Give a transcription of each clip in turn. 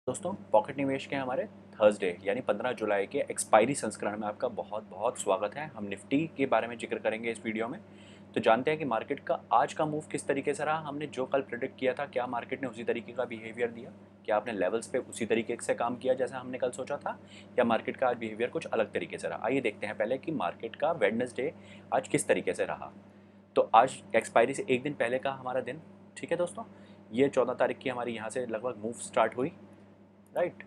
दोस्तों पॉकेट निवेश के हमारे थर्सडे यानी 15 जुलाई के एक्सपायरी संस्करण में आपका बहुत बहुत स्वागत है। हम निफ्टी के बारे में जिक्र करेंगे इस वीडियो में। तो जानते हैं कि मार्केट का आज का मूव किस तरीके से रहा। हमने जो कल प्रेडिक्ट किया था, क्या मार्केट ने उसी तरीके का बिहेवियर दिया? क्या आपने लेवल्स पे उसी तरीके से काम किया जैसा हमने कल सोचा था, या मार्केट का आज बिहेवियर कुछ अलग तरीके से रहा? आइए देखते हैं पहले कि मार्केट का वेडनेसडे आज किस तरीके से रहा। तो आज एक्सपायरी से एक दिन पहले का हमारा दिन, ठीक है दोस्तों। ये 14 तारीख की हमारी यहाँ से लगभग मूव स्टार्ट हुई, राइट।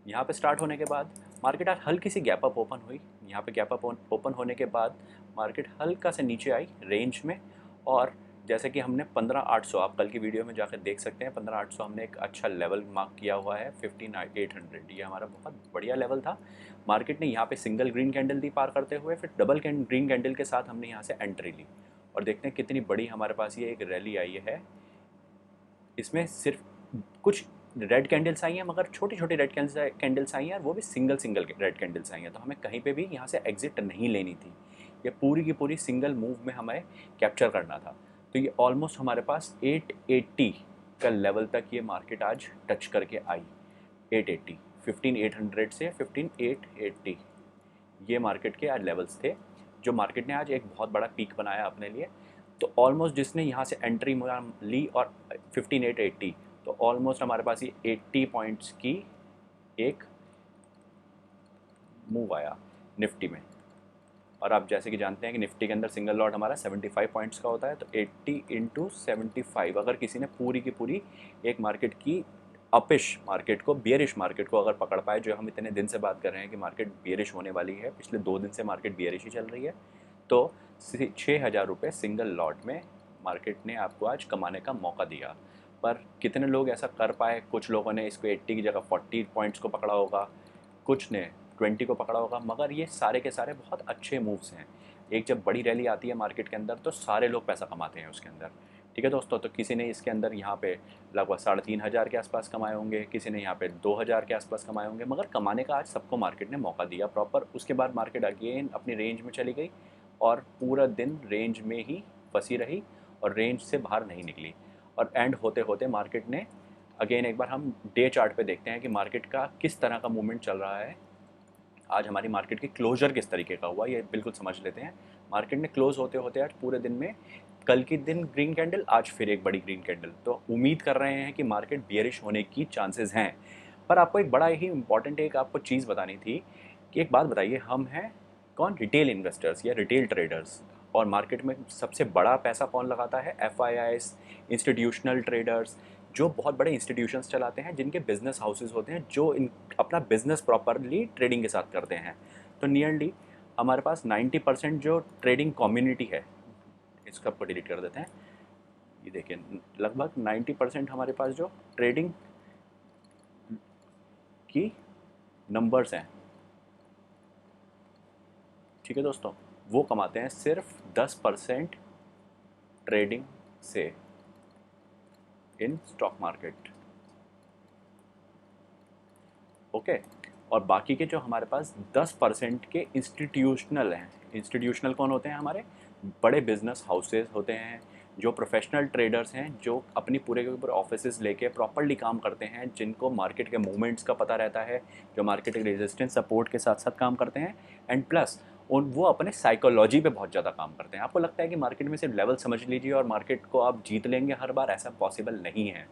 यहाँ पे स्टार्ट होने के बाद मार्केट आज हल्की सी गैप अप ओपन हुई। यहाँ पे गैप अप ओपन होने के बाद मार्केट हल्का से नीचे आई रेंज में, और जैसे कि हमने 15,800, आप कल की वीडियो में जाकर देख सकते हैं, 15,800 हमने एक अच्छा लेवल मार्क किया हुआ है। 15,800 ये हमारा बहुत बढ़िया लेवल था। मार्केट ने यहाँ पे सिंगल ग्रीन कैंडल दी पार करते हुए, फिर डबल ग्रीन कैंडल के साथ हमने यहाँ से एंट्री ली, और देखते हैं कितनी बड़ी हमारे पास ये एक रैली आई है। इसमें सिर्फ कुछ रेड कैंडल्स आई हैं, मगर छोटी छोटी रेड कैंडल्स आई हैं, और वो भी सिंगल सिंगल रेड कैंडल्स आई हैं। तो हमें कहीं पे भी यहाँ से एग्जिट नहीं लेनी थी। ये पूरी की पूरी सिंगल मूव में हमें कैप्चर करना था। तो ये ऑलमोस्ट हमारे पास 880 का लेवल तक ये मार्केट आज टच करके आई। 880, 15,800 से 15,880 ये मार्केट के आज लेवल्स थे, जो मार्केट ने आज एक बहुत बड़ा पीक बनाया अपने लिए। तो ऑलमोस्ट जिसने यहाँ से एंट्री ली और 15,880, तो ऑलमोस्ट हमारे पास ये 80 पॉइंट्स की एक मूव आया निफ्टी में। और आप जैसे कि जानते हैं कि निफ्टी के अंदर सिंगल लॉट हमारा 75 पॉइंट्स का होता है। तो 80 इंटू 75, अगर किसी ने पूरी की पूरी एक मार्केट की अपिश मार्केट को, बियरिश मार्केट को अगर पकड़ पाए, जो हम इतने दिन से बात कर रहे हैं कि मार्केट बियरिश होने वाली है, पिछले 2 दिन से मार्केट बियरिश ही चल रही है, तो 6,000 रुपये सिंगल लॉट में मार्केट ने आपको आज कमाने का मौका दिया। पर कितने लोग ऐसा कर पाए? कुछ लोगों ने इसको 80 की जगह 40 पॉइंट्स को पकड़ा होगा, कुछ ने 20 को पकड़ा होगा, मगर ये सारे के सारे बहुत अच्छे मूव्स हैं। एक जब बड़ी रैली आती है मार्केट के अंदर, तो सारे लोग पैसा कमाते हैं उसके अंदर, ठीक है दोस्तों। तो किसी ने इसके अंदर यहाँ पे लगभग 3,500 के आसपास कमाए होंगे, किसी ने यहाँ पे 2,000 के आसपास कमाए होंगे, मगर कमाने का आज सबको मार्केट ने मौका दिया प्रॉपर। उसके बाद मार्केट अगेन अपनी रेंज में चली गई, और पूरा दिन रेंज में ही फंसी रही, और रेंज से बाहर नहीं निकली। और एंड होते होते मार्केट ने अगेन, एक बार हम डे चार्ट पे देखते हैं कि मार्केट का किस तरह का मूवमेंट चल रहा है। आज हमारी मार्केट की क्लोजर किस तरीके का हुआ, ये बिल्कुल समझ लेते हैं। मार्केट ने क्लोज होते होते आज पूरे दिन में, कल की दिन ग्रीन कैंडल, आज फिर एक बड़ी ग्रीन कैंडल, तो उम्मीद कर रहे हैं कि मार्केट बियरिश होने की चांसेस हैं। पर आपको एक बड़ा ही इंपॉर्टेंट एक आपको चीज़ बतानी थी कि एक बात बताइए, हम हैं कौन? रिटेल इन्वेस्टर्स या रिटेल ट्रेडर्स। और मार्केट में सबसे बड़ा पैसा कौन लगाता है? एफआईआईस, इंस्टीट्यूशनल ट्रेडर्स, जो बहुत बड़े इंस्टीट्यूशंस चलाते हैं, जिनके बिजनेस हाउसेज होते हैं, जो अपना बिजनेस प्रॉपरली ट्रेडिंग के साथ करते हैं। तो नियरली हमारे पास 90% जो ट्रेडिंग कम्युनिटी है, इसको आपको डिलीट कर देते हैं। ये देखिए, लगभग 90% हमारे पास जो ट्रेडिंग की नंबर्स हैं, ठीक है दोस्तों, वो कमाते हैं सिर्फ 10% ट्रेडिंग से इन स्टॉक मार्केट, ओके। और बाकी के जो हमारे पास 10% के इंस्टीट्यूशनल हैं, इंस्टीट्यूशनल कौन होते हैं? हमारे बड़े बिजनेस हाउसेस होते हैं, जो प्रोफेशनल ट्रेडर्स हैं, जो अपनी पूरे के पूरे ऑफिसेज लेके प्रॉपरली काम करते हैं, जिनको मार्केट के मूवमेंट्स का पता रहता है, जो मार्केट के रेजिस्टेंस सपोर्ट के साथ साथ काम करते हैं, एंड प्लस उन वो अपने साइकोलॉजी पे बहुत ज़्यादा काम करते हैं। आपको लगता है कि मार्केट में सिर्फ लेवल समझ लीजिए और मार्केट को आप जीत लेंगे हर बार, ऐसा पॉसिबल नहीं है।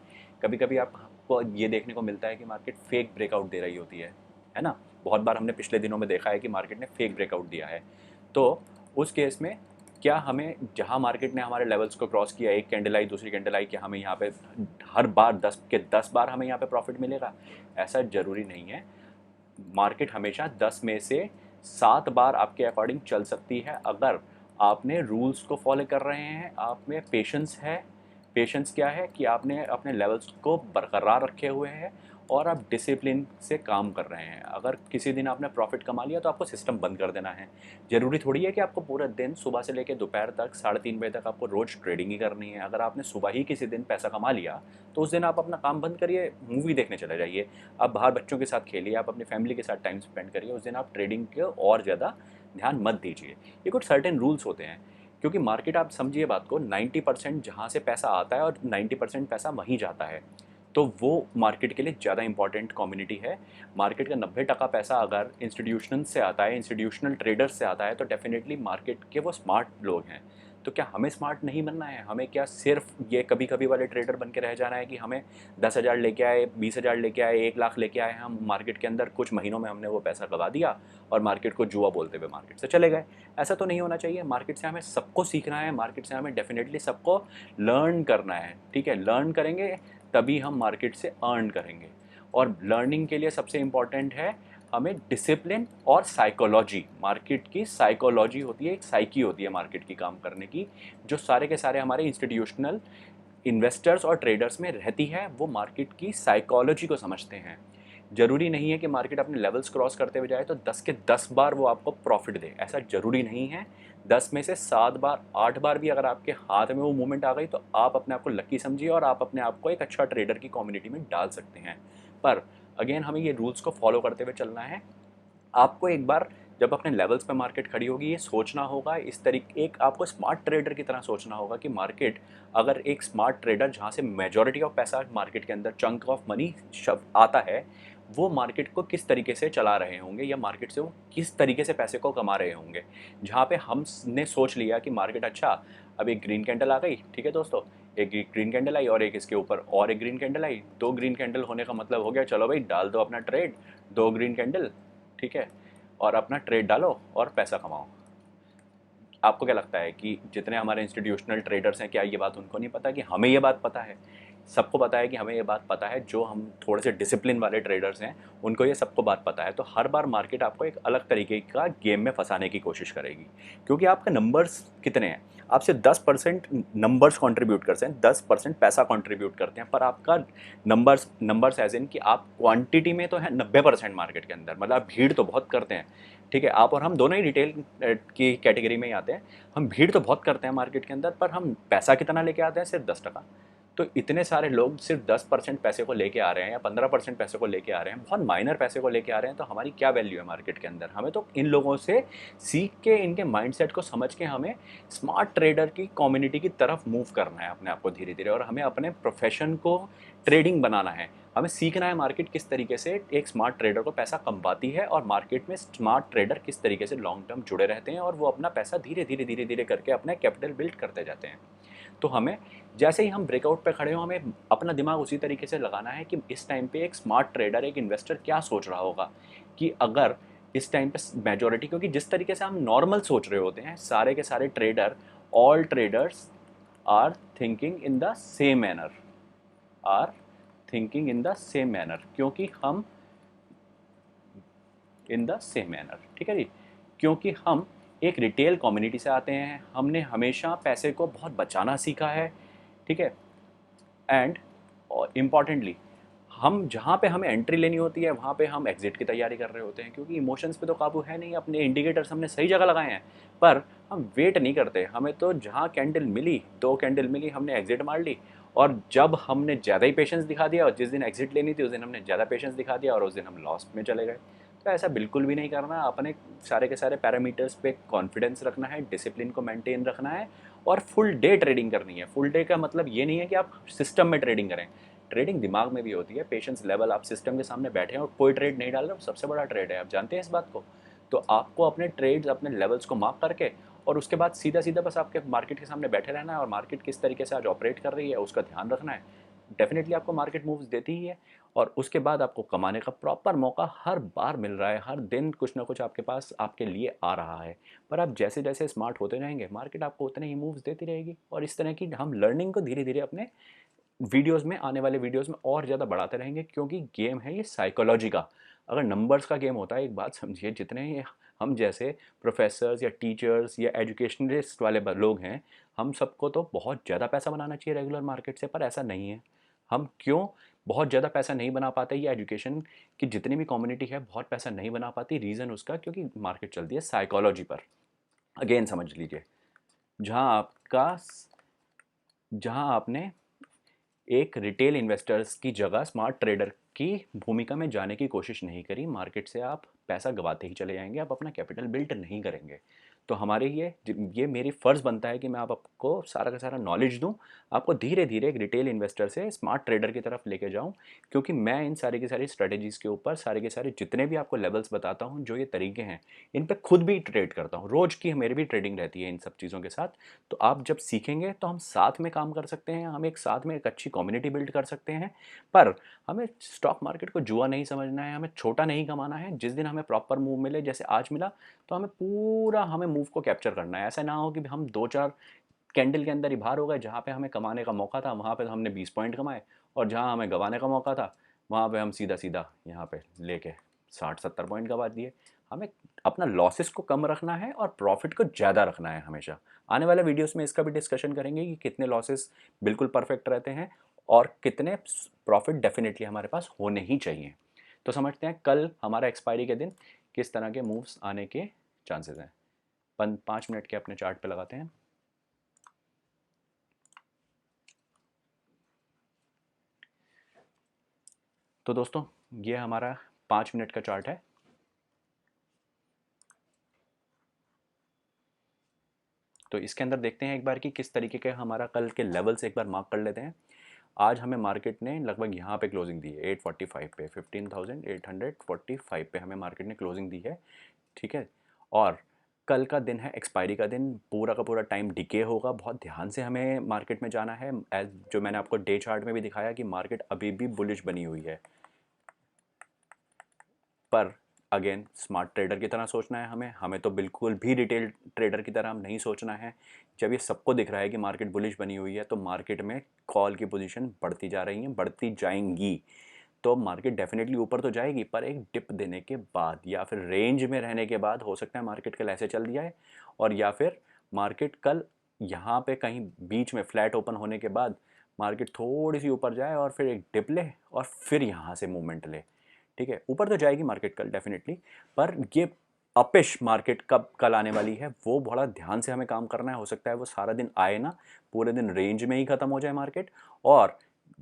कभी कभी आपको ये देखने को मिलता है कि मार्केट फेक ब्रेकआउट दे रही होती है ना। बहुत बार हमने पिछले दिनों में देखा है कि मार्केट ने फेक ब्रेकआउट दिया है। तो उस केस में क्या हमें, जहां मार्केट ने हमारे लेवल्स को क्रॉस किया, एक कैंडल आई, दूसरी कैंडल आई, क्या हमें यहाँ पे हर बार 10 के 10 बार हमें यहाँ पे प्रॉफिट मिलेगा? ऐसा ज़रूरी नहीं है। मार्केट हमेशा 10 में से 7 बार आपके अकॉर्डिंग चल सकती है, अगर आपने रूल्स को फॉलो कर रहे हैं, आप में पेशेंस है। पेशेंस क्या है कि आपने अपने लेवल्स को बरकरार रखे हुए हैं, और आप डिसिप्लिन से काम कर रहे हैं। अगर किसी दिन आपने प्रॉफिट कमा लिया, तो आपको सिस्टम बंद कर देना है। ज़रूरी थोड़ी है कि आपको पूरा दिन सुबह से लेकर दोपहर तक 3:30 बजे तक आपको रोज़ ट्रेडिंग ही करनी है। अगर आपने सुबह ही किसी दिन पैसा कमा लिया, तो उस दिन आप अपना काम बंद करिए, मूवी देखने चले जाइए, आप बाहर बच्चों के साथ खेलिए, आप अपनी फैमिली के साथ टाइम स्पेंड करिए। उस दिन आप ट्रेडिंग के और ज़्यादा ध्यान मत दीजिए। ये कुछ सर्टेन रूल्स होते हैं, क्योंकि मार्केट, आप समझिए बात को, 90% जहाँ से पैसा आता है और 90% पैसा वहीं जाता है। तो वो मार्केट के लिए ज़्यादा इंपॉर्टेंट कम्युनिटी है। मार्केट का 90% पैसा अगर इंस्टीट्यूशनल से आता है, इंस्टीट्यूशनल ट्रेडर्स से आता है, तो डेफिनेटली मार्केट के वो स्मार्ट लोग हैं। तो क्या हमें स्मार्ट नहीं बनना है? हमें क्या सिर्फ ये कभी कभी वाले ट्रेडर बन के रह जाना है कि हमें 10,000 लेके आए, 20,000 लेके आए, 1 लाख लेके आए, हम मार्केट के अंदर कुछ महीनों में हमने वो पैसा गवा दिया और मार्केट को जुआ बोलते हुए मार्केट से चले गए? ऐसा तो नहीं होना चाहिए। मार्केट से हमें सबको सीखना है, मार्केट से हमें डेफिनेटली सबको लर्न करना है। ठीक है, लर्न करेंगे तभी हम मार्केट से अर्न करेंगे। और लर्निंग के लिए सबसे इम्पॉर्टेंट है हमें डिसिप्लिन और साइकोलॉजी। मार्केट की साइकोलॉजी होती है, एक साइकी होती है मार्केट की काम करने की, जो सारे के सारे हमारे इंस्टीट्यूशनल इन्वेस्टर्स और ट्रेडर्स में रहती है। वो मार्केट की साइकोलॉजी को समझते हैं। ज़रूरी नहीं है कि मार्केट अपने लेवल्स क्रॉस करते हुए जाए तो 10 के 10 बार वो आपको प्रॉफिट दे, ऐसा ज़रूरी नहीं है। 10 में से 7 बार 8 बार भी अगर आपके हाथ में वो मूवमेंट आ गई तो आप अपने आप को लकी समझिए और आप अपने आप को एक अच्छा ट्रेडर की कम्युनिटी में डाल सकते हैं। पर अगेन हमें ये रूल्स को फॉलो करते हुए चलना है। आपको एक बार जब अपने लेवल्स पे मार्केट खड़ी होगी, ये सोचना होगा इस तरीके, एक आपको स्मार्ट ट्रेडर की तरह सोचना होगा कि मार्केट, अगर एक स्मार्ट ट्रेडर जहाँ से मेजॉरिटी ऑफ पैसा मार्केट के अंदर चंक ऑफ मनी शब आता है, वो मार्केट को किस तरीके से चला रहे होंगे या मार्केट से वो किस तरीके से पैसे को कमा रहे होंगे। जहाँ पे हमने सोच लिया कि मार्केट अच्छा, अब एक ग्रीन कैंडल आ गई, ठीक है दोस्तों, एक ग्रीन कैंडल आई और एक इसके ऊपर और एक ग्रीन कैंडल आई, 2 ग्रीन कैंडल होने का मतलब हो गया चलो भाई डाल दो अपना ट्रेड, 2 ग्रीन कैंडल, ठीक है, और अपना ट्रेड डालो और पैसा कमाओ। आपको क्या लगता है कि जितने हमारे इंस्टीट्यूशनल ट्रेडर्स हैं, क्या ये बात उनको नहीं पता कि हमें ये बात पता है? सबको पता है कि हमें ये बात पता है। जो हम थोड़े से डिसिप्लिन वाले ट्रेडर्स हैं उनको ये सबको बात पता है। तो हर बार मार्केट आपको एक अलग तरीके का गेम में फंसाने की कोशिश करेगी, क्योंकि आपके नंबर्स कितने हैं, आप सिर्फ 10% नंबर्स कंट्रीब्यूट करते हैं, 10% पैसा कंट्रीब्यूट करते हैं, पर आपका नंबर्स नंबर्स एज इन कि आप क्वांटिटी में तो है 90% मार्केट के अंदर, मतलब आप भीड़ तो बहुत करते हैं। ठीक है, आप और हम दोनों ही रिटेल की कैटेगरी में ही आते हैं। हम भीड़ तो बहुत करते हैं मार्केट के अंदर, पर हम पैसा कितना लेके आते हैं? सिर्फ 10%। तो इतने सारे लोग सिर्फ 10% पैसे को लेके आ रहे हैं या 15% पैसे को लेके आ रहे हैं, बहुत माइनर पैसे को लेके आ रहे हैं, तो हमारी क्या वैल्यू है मार्केट के अंदर? हमें तो इन लोगों से सीख के, इनके माइंडसेट को समझ के हमें स्मार्ट ट्रेडर की कम्युनिटी की तरफ मूव करना है अपने आप को धीरे धीरे, और हमें अपने प्रोफेशन को ट्रेडिंग बनाना है। हमें सीखना है मार्केट किस तरीके से एक स्मार्ट ट्रेडर को पैसा कमाती है और मार्केट में स्मार्ट ट्रेडर किस तरीके से लॉन्ग टर्म जुड़े रहते हैं और वो अपना पैसा धीरे धीरे धीरे धीरे करके अपना कैपिटल बिल्ड करते जाते हैं। तो हमें जैसे ही हम ब्रेकआउट पे खड़े हो, हमें अपना दिमाग उसी तरीके से लगाना है कि इस टाइम पे एक स्मार्ट ट्रेडर, एक इन्वेस्टर क्या सोच रहा होगा कि अगर इस टाइम पे मेजोरिटी, क्योंकि जिस तरीके से हम नॉर्मल सोच रहे होते हैं, सारे के सारे trader, all traders are thinking in the same manner, are thinking in the same manner, क्योंकि हम इन द सेम मैनर, ठीक है जी, क्योंकि हम एक रिटेल कम्युनिटी से आते हैं, हमने हमेशा पैसे को बहुत बचाना सीखा है, ठीक है। एंड इम्पॉर्टेंटली, हम जहाँ पे हमें एंट्री लेनी होती है वहाँ पे हम एग्जिट की तैयारी कर रहे होते हैं, क्योंकि इमोशंस पे तो काबू है नहीं, अपने इंडिकेटर्स हमने सही जगह लगाए हैं, पर हम वेट नहीं करते। हमें तो जहाँ कैंडल मिली, 2 कैंडल मिली, हमने एग्जिट मार ली, और जब हमने ज़्यादा ही पेशेंस दिखा दिया और जिस दिन एग्जिट लेनी थी उस दिन हमने ज़्यादा पेशेंस दिखा दिया और उस दिन हम लॉस में चले गए। तो ऐसा बिल्कुल भी नहीं करना। अपने सारे के सारे पैरामीटर्स पे कॉन्फिडेंस रखना है, डिसिप्लिन को मेंटेन रखना है, और फुल डे ट्रेडिंग करनी है। फुल डे का मतलब ये नहीं है कि आप सिस्टम में ट्रेडिंग करें, ट्रेडिंग दिमाग में भी होती है। पेशेंस लेवल, आप सिस्टम के सामने बैठे हैं और कोई ट्रेड नहीं डाल रहे, वो सबसे बड़ा ट्रेड है, आप जानते हैं इस बात को। तो आपको अपने ट्रेड्स, अपने लेवल्स को मार्क करके और उसके बाद सीधा सीधा बस आपके मार्केट के सामने बैठे रहना है और मार्केट किस तरीके से आज ऑपरेट कर रही है उसका ध्यान रखना है। डेफिनेटली आपको मार्केट मूव्स देती ही है, और उसके बाद आपको कमाने का प्रॉपर मौका हर बार मिल रहा है। हर दिन कुछ ना कुछ आपके पास आपके लिए आ रहा है। पर आप जैसे जैसे स्मार्ट होते जाएंगे, मार्केट आपको उतने ही मूव्स देती रहेगी, और इस तरह की हम लर्निंग को धीरे धीरे अपने वीडियोस में, आने वाले वीडियोस में और ज़्यादा बढ़ाते रहेंगे, क्योंकि गेम है ये साइकोलॉजी का। अगर नंबर्स का गेम होता है, एक बात समझिए, जितने ये हम जैसे प्रोफेसर्स या टीचर्स या एजुकेशनलिस्ट वाले लोग हैं, हम सबको तो बहुत ज़्यादा पैसा बनाना चाहिए रेगुलर मार्केट से, पर ऐसा नहीं है। हम क्यों बहुत ज़्यादा पैसा नहीं बना पाते? ये एजुकेशन की जितनी भी कम्युनिटी है बहुत पैसा नहीं बना पाती। रीज़न उसका, क्योंकि मार्केट चलती है साइकोलॉजी पर। अगेन समझ लीजिए, जहाँ आपका जहाँ आपने एक रिटेल इन्वेस्टर्स की जगह स्मार्ट ट्रेडर की भूमिका में जाने की कोशिश नहीं करी, मार्केट से आप पैसा गवाते ही चले जाएंगे, आप अपना कैपिटल बिल्ड नहीं करेंगे। तो हमारे ये मेरी फ़र्ज़ बनता है कि मैं आपको सारा का सारा नॉलेज दूँ, आपको धीरे धीरे एक रिटेल इन्वेस्टर से स्मार्ट ट्रेडर की तरफ लेके जाऊँ, क्योंकि मैं इन सारी की सारी स्ट्रेटेजीज़ के ऊपर सारे के सारे जितने भी आपको लेवल्स बताता हूँ, जो ये तरीके हैं, इन पे खुद भी ट्रेड करता हूँ। रोज़ की मेरी भी ट्रेडिंग रहती है इन सब चीज़ों के साथ। तो आप जब सीखेंगे तो हम साथ में काम कर सकते हैं, हम एक साथ में एक अच्छी कम्युनिटी बिल्ड कर सकते हैं। पर हमें स्टॉक मार्केट को जुआ नहीं समझना है, हमें छोटा नहीं कमाना है। जिस दिन हमें प्रॉपर मूव मिले, जैसे आज मिला, तो हमें मूव को कैप्चर करना है। ऐसा ना हो कि हम 2-4 कैंडल के अंदर ही बाहर हो गए, जहाँ पे हमें कमाने का मौका था वहाँ पे तो हमने 20 पॉइंट कमाए, और जहाँ हमें गंवाने का मौका था वहाँ पे हम सीधा सीधा यहाँ पे लेके 60-70 पॉइंट गंवा दिए। हमें अपना लॉसेस को कम रखना है और प्रॉफिट को ज़्यादा रखना है हमेशा। आने वाले वीडियोस में इसका भी डिस्कशन करेंगे कि कितने लॉसेस बिल्कुल परफेक्ट रहते हैं और कितने प्रॉफिट डेफिनेटली हमारे पास होने ही चाहिए। तो समझते हैं कल हमारा एक्सपायरी के दिन किस तरह के मूव्स आने के चांसेस हैं। 5 मिनट के अपने चार्ट पे लगाते हैं। तो दोस्तों, ये हमारा 5 मिनट का चार्ट है। तो इसके अंदर देखते हैं एक बार कि किस तरीके के हमारा कल के लेवल्स एक बार मार्क कर लेते हैं। आज हमें मार्केट ने लगभग यहाँ पे क्लोजिंग दी है 845 पे, 15,845 पे हमें मार्केट ने क्लोजिंग दी है। ठीक है। और कल का दिन है एक्सपायरी का दिन, पूरा का पूरा टाइम डिके होगा, बहुत ध्यान से हमें मार्केट में जाना है। एज जो मैंने आपको डे चार्ट में भी दिखाया कि मार्केट अभी भी बुलिश बनी हुई है, पर अगेन स्मार्ट ट्रेडर की तरह सोचना है हमें तो बिल्कुल भी रिटेल ट्रेडर की तरह हम नहीं सोचना है। जब ये सबको दिख रहा है कि मार्केट बुलिश बनी हुई है, तो मार्केट में कॉल की पोजीशन बढ़ती जा रही हैं, बढ़ती जाएंगी। तो मार्केट डेफिनेटली ऊपर तो जाएगी, पर एक डिप देने के बाद या फिर रेंज में रहने के बाद हो सकता है मार्केट कल ऐसे चल जाए, और या फिर मार्केट कल यहाँ पे कहीं बीच में फ्लैट ओपन होने के बाद मार्केट थोड़ी सी ऊपर जाए और फिर एक डिप ले और फिर यहाँ से मूवमेंट ले। ठीक है, ऊपर तो जाएगी मार्केट कल डेफिनेटली, पर ये अपिश मार्केट कब कल आने वाली है वो बड़ा ध्यान से हमें काम करना है। हो सकता है वो सारा दिन आए ना, पूरे दिन रेंज में ही खत्म हो जाए मार्केट, और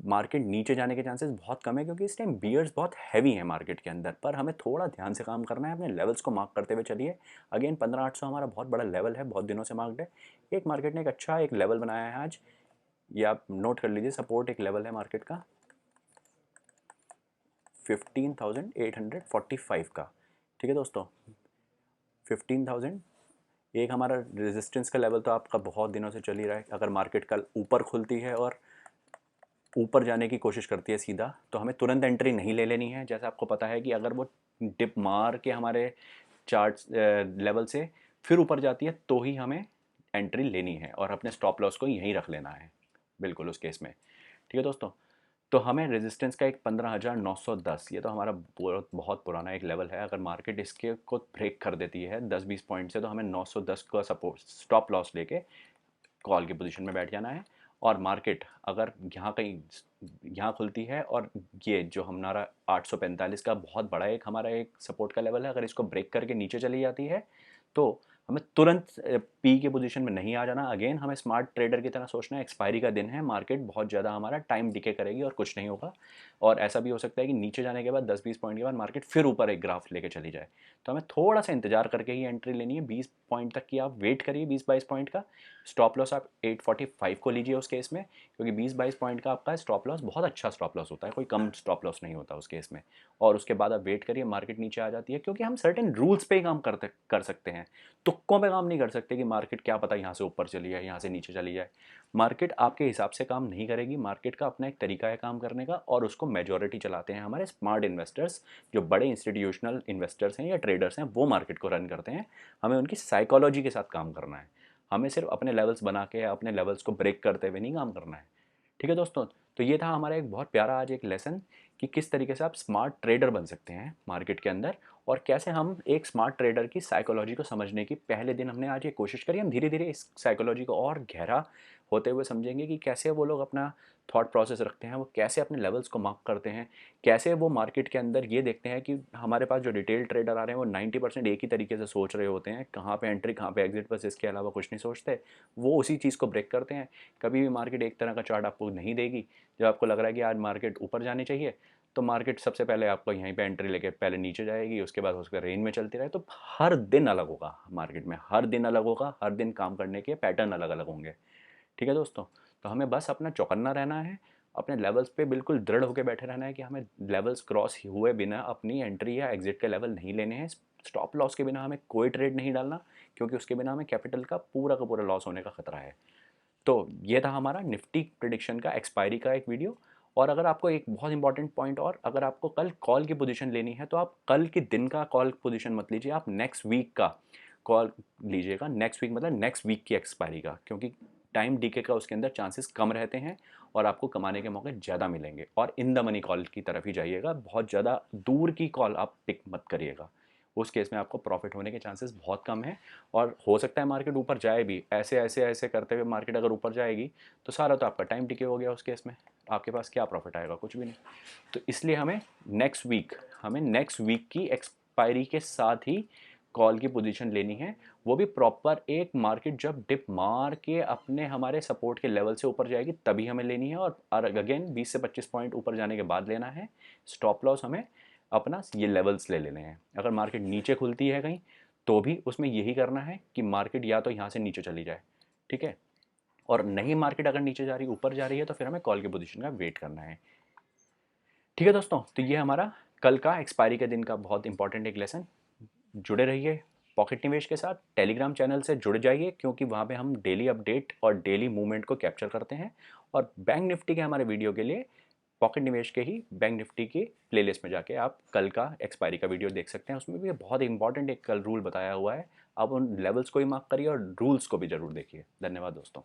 मार्केट नीचे जाने के चांसेस बहुत कम है, क्योंकि इस टाइम बियर्स बहुत हैवी हैं मार्केट के अंदर। पर हमें थोड़ा ध्यान से काम करना है, अपने लेवल्स को मार्क करते हुए चलिए। अगेन 15,800 हमारा बहुत बड़ा लेवल है, बहुत दिनों से मार्क्ड है। एक मार्केट ने एक अच्छा एक लेवल बनाया है आज, ये आप नोट कर लीजिए, सपोर्ट एक लेवल है मार्केट का 15,845 का। ठीक है दोस्तों, 15,000 एक हमारा रेजिस्टेंस का लेवल तो आपका बहुत दिनों से चल ही रहा है। अगर मार्केट कल ऊपर खुलती है और ऊपर जाने की कोशिश करती है सीधा, तो हमें तुरंत एंट्री नहीं ले लेनी है। जैसे आपको पता है कि अगर वो डिप मार के हमारे चार्ट लेवल से फिर ऊपर जाती है तो ही हमें एंट्री लेनी है, और अपने स्टॉप लॉस को यहीं रख लेना है बिल्कुल उस केस में। ठीक है दोस्तों, तो हमें रेजिस्टेंस का एक 15,910, ये तो हमारा बहुत पुराना एक लेवल है। अगर मार्केट इसके को ब्रेक कर देती है 10-20 पॉइंट से, तो हमें 910 का सपोर्ट स्टॉप लॉस लेके कॉल की पोजीशन में बैठ जाना है। और मार्केट अगर यहाँ कहीं यहाँ खुलती है, और ये जो हमारा 845 का बहुत बड़ा एक हमारा एक सपोर्ट का लेवल है, अगर इसको ब्रेक करके नीचे चली जाती है, तो हमें तुरंत पी के पोजीशन में नहीं आ जाना। अगेन हमें स्मार्ट ट्रेडर की तरह सोचना है, एक्सपायरी का दिन है, मार्केट बहुत ज़्यादा हमारा टाइम डिके करेगी और कुछ नहीं होगा। और ऐसा भी हो सकता है कि नीचे जाने के बाद 10-20 पॉइंट के बाद मार्केट फिर ऊपर एक ग्राफ लेके चली जाए। तो हमें थोड़ा सा इंतजार करके ही एंट्री लेनी है। 20 पॉइंट तक की आप वेट करिए, 20-22 पॉइंट का स्टॉप लॉस आप 845 को लीजिए उस केस में, क्योंकि 20-22 पॉइंट का आपका स्टॉप लॉस बहुत अच्छा स्टॉप लॉस होता है, कोई कम स्टॉप लॉस नहीं होता उस केस में। और उसके बाद आप वेट करिए, मार्केट नीचे आ जाती है, क्योंकि हम सर्टेन रूल्स पे ही काम कर सकते हैं, तुक्कों पे काम नहीं कर सकते कि मार्केट क्या पता यहाँ से ऊपर चली जाए, यहाँ से नीचे चली जाए। मार्केट आपके हिसाब से काम नहीं करेगी, मार्केट का अपना एक तरीका है काम करने का, और उसको मेजॉरिटी चलाते हैं हमारे स्मार्ट इन्वेस्टर्स। जो बड़े इंस्टीट्यूशनल इन्वेस्टर्स हैं या ट्रेडर्स हैं, वो मार्केट को रन करते हैं। हमें उनकी साइकोलॉजी के साथ काम करना है, हमें सिर्फ अपने लेवल्स बना के अपने लेवल्स को ब्रेक करते हुए नहीं काम करना है। ठीक है दोस्तों, तो ये था हमारा एक बहुत प्यारा आज एक लेसन कि किस तरीके से आप स्मार्ट ट्रेडर बन सकते हैं मार्केट के अंदर, और कैसे हम एक स्मार्ट ट्रेडर की साइकोलॉजी को समझने की पहले दिन हमने आज ये कोशिश करी। हम धीरे धीरे इस साइकोलॉजी को और गहरा होते हुए समझेंगे कि कैसे वो लोग अपना थॉट प्रोसेस रखते हैं, वो कैसे अपने लेवल्स को मार्क करते हैं, कैसे वो मार्केट के अंदर ये देखते हैं कि हमारे पास जो रिटेल ट्रेडर आ रहे हैं वो 90% एक ही तरीके से सोच रहे होते हैं, कहाँ पे एंट्री कहाँ पे एग्जिट, बस इसके अलावा कुछ नहीं सोचते। वो उसी चीज़ को ब्रेक करते हैं। कभी भी मार्केट एक तरह का चार्ट आपको नहीं देगी। जब आपको लग रहा है कि आज मार्केट ऊपर जानी चाहिए, तो मार्केट सबसे पहले आपको यहीं पे एंट्री लेके पहले नीचे जाएगी, उसके बाद उसका रेंज में चलती रहे। तो हर दिन अलग होगा मार्केट में, हर दिन अलग होगा, हर दिन काम करने के पैटर्न अलग अलग होंगे। ठीक है दोस्तों, तो हमें बस अपना चौकन्ना रहना है, अपने लेवल्स पे बिल्कुल दृढ़ होकर बैठे रहना है कि हमें लेवल्स क्रॉस हुए बिना अपनी एंट्री या एग्जिट के लेवल नहीं लेने हैं। स्टॉप लॉस के बिना हमें कोई ट्रेड नहीं डालना, क्योंकि उसके बिना हमें कैपिटल का पूरा लॉस होने का खतरा है। तो ये था हमारा निफ्टी प्रिडिक्शन का एक्सपायरी का एक वीडियो। और अगर आपको एक बहुत इंपॉर्टेंट पॉइंट, और अगर आपको कल कॉल की पोजीशन लेनी है तो आप कल के दिन का कॉल पोजीशन मत लीजिए, आप नेक्स्ट वीक का कॉल लीजिएगा। नेक्स्ट वीक मतलब नेक्स्ट वीक की एक्सपायरी का, क्योंकि टाइम डीके का उसके अंदर चांसेस कम रहते हैं और आपको कमाने के मौके ज़्यादा मिलेंगे। और इन द मनी कॉल की तरफ ही जाइएगा, बहुत ज़्यादा दूर की कॉल आप पिक मत करिएगा, उस केस में आपको प्रॉफिट होने के चांसेस बहुत कम है। और हो सकता है मार्केट ऊपर जाए भी, ऐसे ऐसे ऐसे करते हुए मार्केट अगर ऊपर जाएगी तो सारा तो आपका टाइम टिके हो गया, उस केस में आपके पास क्या प्रॉफिट आएगा, कुछ भी नहीं। तो इसलिए हमें नेक्स्ट वीक की एक्सपायरी के साथ ही कॉल की पोजीशन लेनी है, वो भी प्रॉपर एक मार्केट जब डिप मार के अपने हमारे सपोर्ट के लेवल से ऊपर जाएगी तभी हमें लेनी है। और अगेन 20 से 25 पॉइंट ऊपर जाने के बाद लेना है। स्टॉप लॉस हमें अपना ये लेवल्स ले लेने हैं। अगर मार्केट नीचे खुलती है कहीं तो भी उसमें यही करना है कि मार्केट या तो यहाँ से नीचे चली जाए, ठीक है, और नहीं मार्केट अगर नीचे जा रही ऊपर जा रही है तो फिर हमें कॉल की पोजीशन का वेट करना है। ठीक है दोस्तों, तो ये हमारा कल का एक्सपायरी के दिन का बहुत इंपॉर्टेंट एक लेसन। जुड़े रहिए पॉकेट निवेश के साथ, टेलीग्राम चैनल से जुड़ जाइए, क्योंकि वहाँ पे हम डेली अपडेट और डेली मूवमेंट को कैप्चर करते हैं। और बैंक निफ्टी के हमारे वीडियो के लिए पॉकेट निवेश के ही बैंक निफ्टी की प्लेलिस्ट में जाके आप कल का एक्सपायरी का वीडियो देख सकते हैं। उसमें भी बहुत इंपॉर्टेंट एक कल रूल बताया हुआ है, आप उन लेवल्स को ही मार्क करिए और रूल्स को भी जरूर देखिए। धन्यवाद दोस्तों।